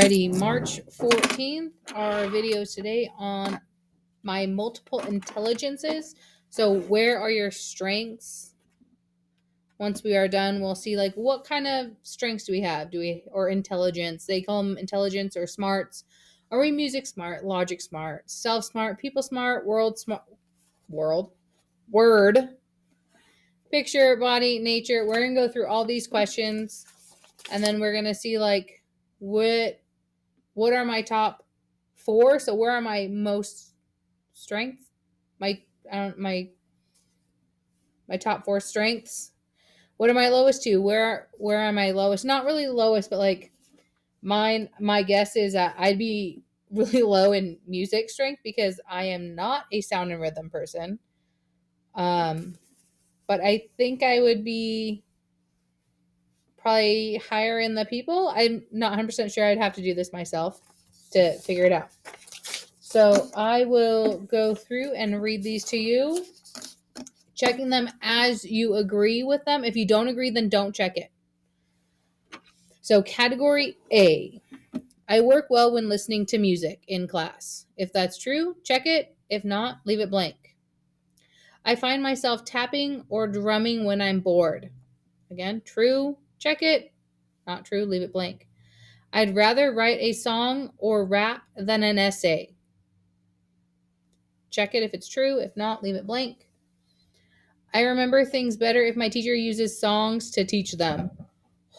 Alrighty, March 14th, our videos today on my multiple intelligences. So where are your strengths? Once we are done, we'll see like what kind of strengths do we have? Or intelligence? They call them intelligence or smarts. Are we music smart, logic smart, self smart, people smart, word, picture, body, nature? We're gonna go through all these questions, and then we're gonna see like what are my top four? So where are my most strengths? My my top four strengths. What are my lowest two? Where am I lowest? Not really lowest, but like my guess is that I'd be really low in music strength because I am not a sound and rhythm person. But I think I would be probably higher in the people. I'm not 100% sure. I'd have to do this myself to figure it out. So I will go through and read these to you, checking them as you agree with them. If you don't agree, then don't check it. So category A, I work well when listening to music in class. If that's true, check it. If not, leave it blank. I find myself tapping or drumming when I'm bored. Again, true, check it. Not true, leave it blank. I'd rather write a song or rap than an essay. Check it if it's true. If not, leave it blank. I remember things better if my teacher uses songs to teach them.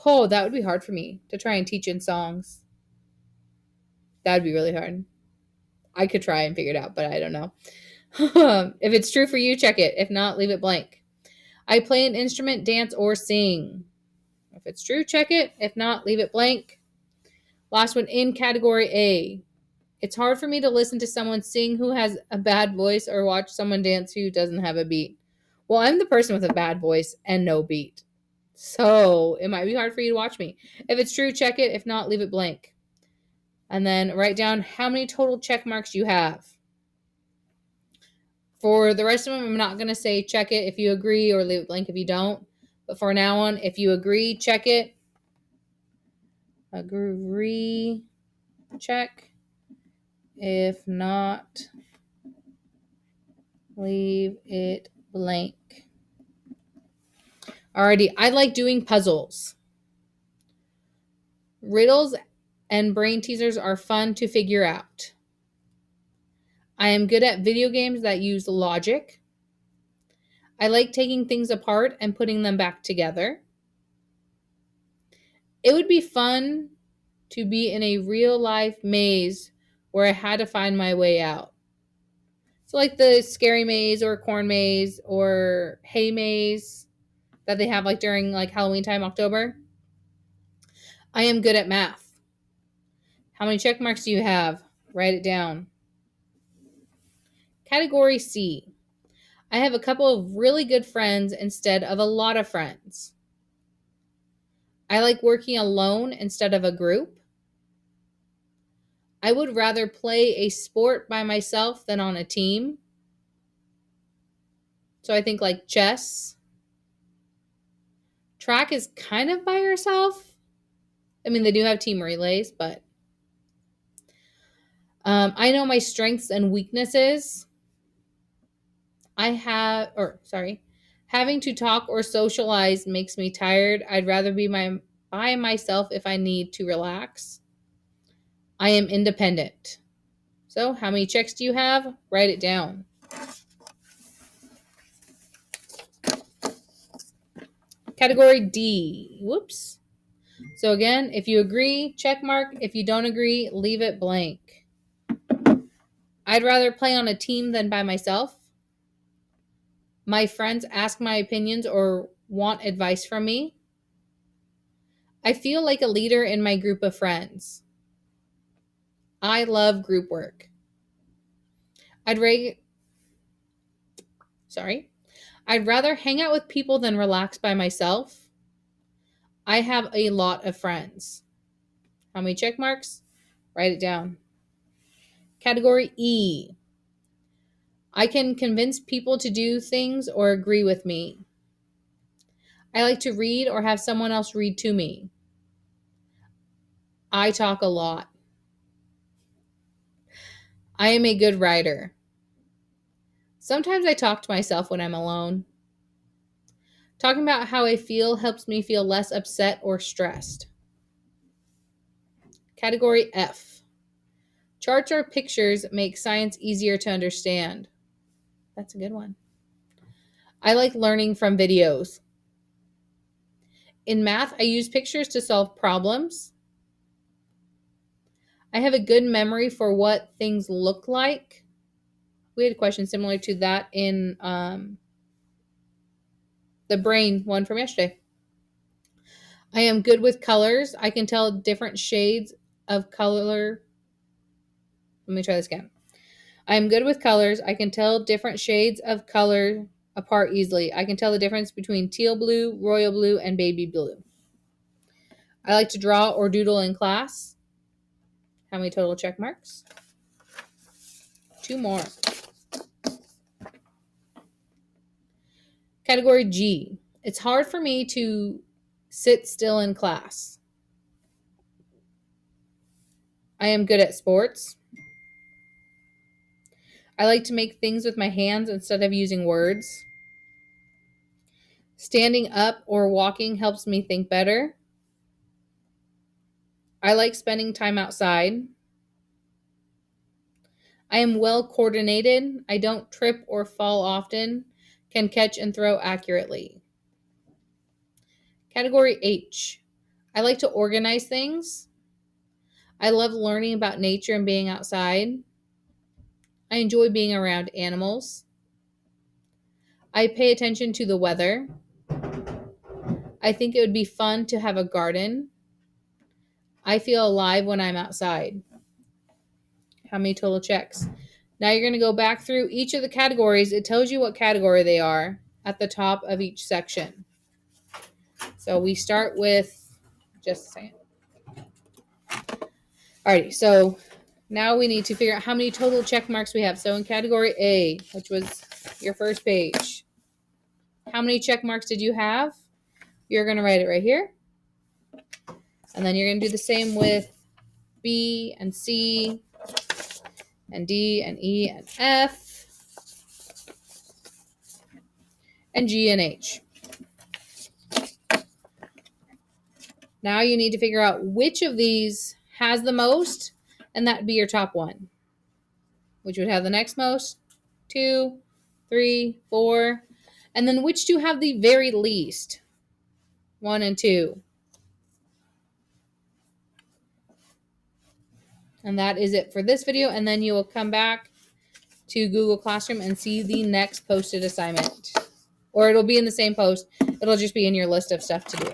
Oh, that would be hard for me to try and teach in songs. That would be really hard. I could try and figure it out, but I don't know. If it's true for you, check it. If not, leave it blank. I play an instrument, dance, or sing. If it's true, check it. If not, leave it blank. Last one in category A. It's hard for me to listen to someone sing who has a bad voice or watch someone dance who doesn't have a beat. Well, I'm the person with a bad voice and no beat. So it might be hard for you to watch me. If it's true, check it. If not, leave it blank. And then write down how many total check marks you have. For the rest of them, I'm not going to say check it if you agree or leave it blank if you don't. But for now on, if you agree, check it. Agree, check. If not, leave it blank. Alrighty, I like doing puzzles. Riddles and brain teasers are fun to figure out. I am good at video games that use logic. I like taking things apart and putting them back together. It would be fun to be in a real life maze where I had to find my way out. So like the scary maze or corn maze or hay maze that they have like during like Halloween time, October. I am good at math. How many check marks do you have? Write it down. Category C. I have a couple of really good friends instead of a lot of friends. I like working alone instead of a group. I would rather play a sport by myself than on a team. So I think like chess. Track is kind of by yourself. I mean, they do have team relays, but I know my strengths and weaknesses. Having to talk or socialize makes me tired. I'd rather be by myself if I need to relax. I am independent. So, how many checks do you have? Write it down. Category D. Whoops. So again, if you agree, check mark. If you don't agree, leave it blank. I'd rather play on a team than by myself. My friends ask my opinions or want advice from me. I feel like a leader in my group of friends. I love group work. I'd rather hang out with people than relax by myself. I have a lot of friends. How many check marks? Write it down. Category E. I can convince people to do things or agree with me. I like to read or have someone else read to me. I talk a lot. I am a good writer. Sometimes I talk to myself when I'm alone. Talking about how I feel helps me feel less upset or stressed. Category F. Charts or pictures make science easier to understand. That's a good one. I like learning from videos. In math, I use pictures to solve problems. I have a good memory for what things look like. We had a question similar to that in the brain one from yesterday. I am good with colors. I can tell different shades of color. Let me try this again. I am good with colors. I can tell different shades of color apart easily. I can tell the difference between teal blue, royal blue, and baby blue. I like to draw or doodle in class. How many total check marks? 2 more. Category G. It's hard for me to sit still in class. I am good at sports. I like to make things with my hands instead of using words. Standing up or walking helps me think better. I like spending time outside. I am well coordinated. I don't trip or fall often. Can catch and throw accurately. Category H. I like to organize things. I love learning about nature and being outside. I enjoy being around animals. I pay attention to the weather. I think it would be fun to have a garden. I feel alive when I'm outside. How many total checks? Now you're going to go back through each of the categories. It tells you what category they are at the top of each section. So we start with, just a second. Alrighty, so now we need to figure out how many total check marks we have. So in category A, which was your first page, how many check marks did you have? You're going to write it right here. And then you're going to do the same with B and C and D and E and F and G and H. Now you need to figure out which of these has the most, and that would be your top one. Which would have the next most? 2, 3, 4. And then which two have the very least? 1 and 2. And that is it for this video. And then you will come back to Google Classroom and see the next posted assignment. Or it'll be in the same post. It'll just be in your list of stuff to do.